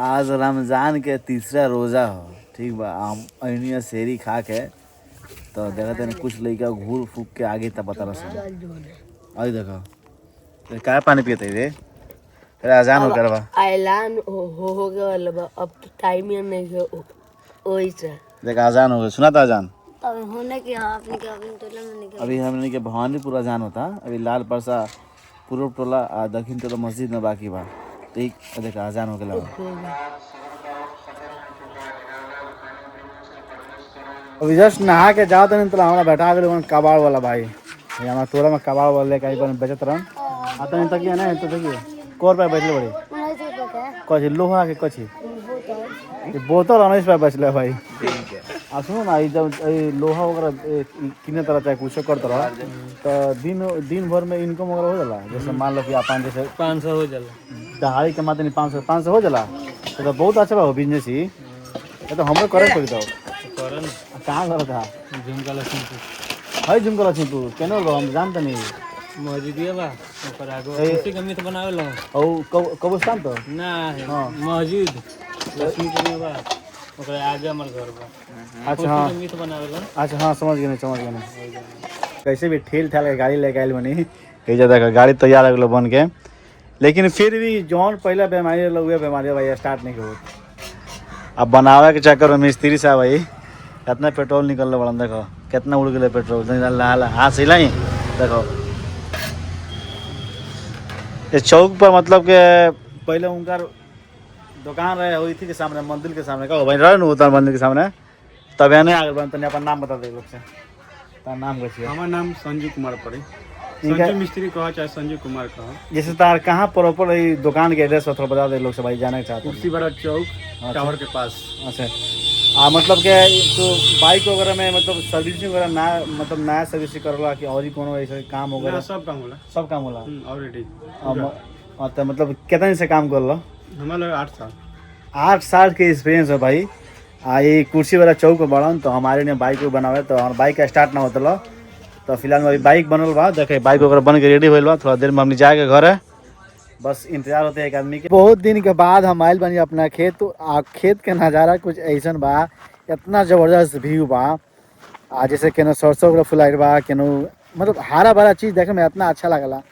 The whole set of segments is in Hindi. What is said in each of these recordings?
आज रमजान के तीसरा रोजा हो, ठीक बा। हम अहिनिया सेरी खा के तो देखा तनी कुछ लइका घूर फूक के आगे तब बता रहा आई देखो का पानी पियते रे। फिर अजान हो करवा ऐलान हो गया बा, अब तो टाइम ही नहीं है ओई से देख अजान हो गया। सुना था अजान अब होने के आपने के अभी टोला में निकल अभी हमने के भवानीपुर अजान होता। अभी लाल परसा पूर्व टोला आ दक्षिण टोला मस्जिद में बाकी बा। ठीक देख अजान हो गया। अभी जस्ट नहा के जाओ तो हमारा बैठा गए कबाड़ वाला भाई। हमारा टोला में कबाड़ वाले का बचत रहा आता नहीं तक ना तो देखिए को रुपया बचले बड़ी कची लोहा के कची बोतल 19 रुपया बचले भाई। आ सुनो ना जब लोहा वगैरह किने तरह चाहे कुछ करता रहा तो दिन भर में इनकम वगैरह हो जाला। जैसे मान लो कि आप जैसे 500 हो जाला दहाड़ी कमाते नहीं 500 हो जाला तो बहुत अच्छा बा बिजनेस ही। तो हमको करे पड़ी तो कहाँ कर था झुमका लक्ष्मीपुर है झुमका लक्ष्मीपुर केना लो हम जानते नहीं मस्जिद बा ओकर आगे उसी के मित बनावे लो और कब्रिस्तान तो ना मस्जिद लक्ष्मीपुर में बा ओकर आगे हमर घर बा। अच्छा हाँ मित बनावे लो। अच्छा हाँ समझ गए। कैसे भी ठेल ठाल के गाड़ी लेके आयल बनी कई ज्यादा गाड़ी तैयार हो गलो बन के, लेकिन फिर भी जौन पहला बीमारी लोग हुए बीमारी भाई स्टार्ट नहीं हो। अब बनावे के चक्कर में मिस्त्री साहब भाई कितना पेट्रोल निकल बड़ा देखो कितना उड़ गए पेट्रोल हाथ से लाई देखो। इस चौक पर मतलब के पहले उनका दुकान रहे हुई थी के सामने मंदिर के सामने का भाई रहे न उतर मंदिर के सामने तब नहीं आगे बन तनी अपन नाम बता दे लोग से तार नाम कैसे हमर नाम संजू कुमार पड़े संजू मिस्त्री कहा चाहे संजू कुमार कहा। जैसे तार कहाँ प्रॉपर दुकान के एड्रेस थोड़ा बता दे लोग से भाई जाने चाहते हैं। कुर्सी बड़ा चौक टावर के पास। अच्छा मतलब के तो बाइक वगैरह में मतलब सर्विसिंग वगैरह ना मतलब नया सर्विसिंग करला कि और ही कोनो ऐसे काम वगैरह सब काम होला ऑलरेडी। तो मतलब कितना दिन से काम कर लो हमारा 8 साल के एक्सपीरियंस है भाई। ये कुर्सी वाला चौक पर बढ़न तो हमारे ने बाइक बनावे तो हमारे बाइक का स्टार्ट ना होता तो फिलहाल में अभी बाइक बनल बा देखे बाइक वगैरह बन के रेडी होल बा। थोड़ा देर में हमने जाए के घर है बस इंतजार होते है एक आदमी के। बहुत दिन के बाद हम आयल बनी अपना खेत तो खेत के नज़ारा कुछ ऐसा बा इतना ज़बरदस्त व्यू बा। जैसे केनो सरसों वगैरह फुलाइल बा केनो मतलब हरा भरा चीज़ देखे में इतना अच्छा लगला।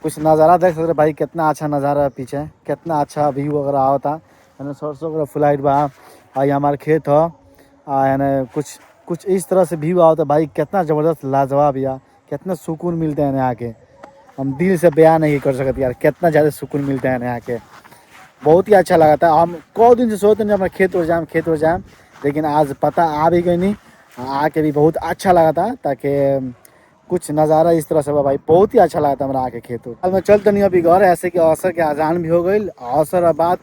कुछ नज़ारा देख सकते भाई कितना अच्छा नज़ारा है पीछे कितना अच्छा व्यू वगैरह आवता। सरसों वगैरह फुलाइल बा आई हमारे खेत हो यानी कुछ इस तरह से व्यू आवता भाई कितना ज़बरदस्त लाजवाब या कितना सुकून मिलता है यहाँ के हम दिल से बयान नहीं कर सकते यार कितना ज़्यादा सुकून मिलता है यहाँ के। बहुत ही अच्छा लगा था। हम कई दिन से सोचते नहीं अपना खेत हो जाए लेकिन आज पता आ भी गई नहीं आके भी बहुत अच्छा लगा था ताकि कुछ नज़ारा इस तरह से भाई बहुत ही अच्छा लगा था हमारा आके खेत। अब मैं चलते नहीं अभी घर ऐसे कि असर के अजान भी हो गई असर बाद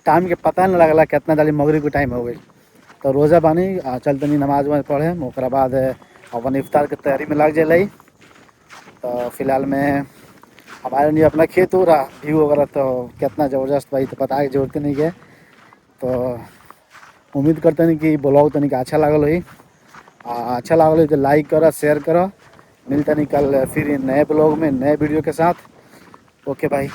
टाइम के पता नहीं लगला कितना जल्दी मगरिब के टाइम हो गई तो रोज़ा बानी चलते नहीं नमाज में पढ़े ओकरा बाद अपन इफ्तार के तैयारी में लग जाए। तो फिलहाल में हमारे लिए अपना खेत हो रहा व्यू वगैरह तो कितना ज़बरदस्त भाई तो पता की जरूरत नहीं है। तो उम्मीद करते हैं कि ब्लॉग तनिक अच्छा लगल हो अच्छा लगल तो लाइक करो शेयर करो। मिलते नहीं कल फिर नए ब्लॉग में नए वीडियो के साथ। ओके भाई।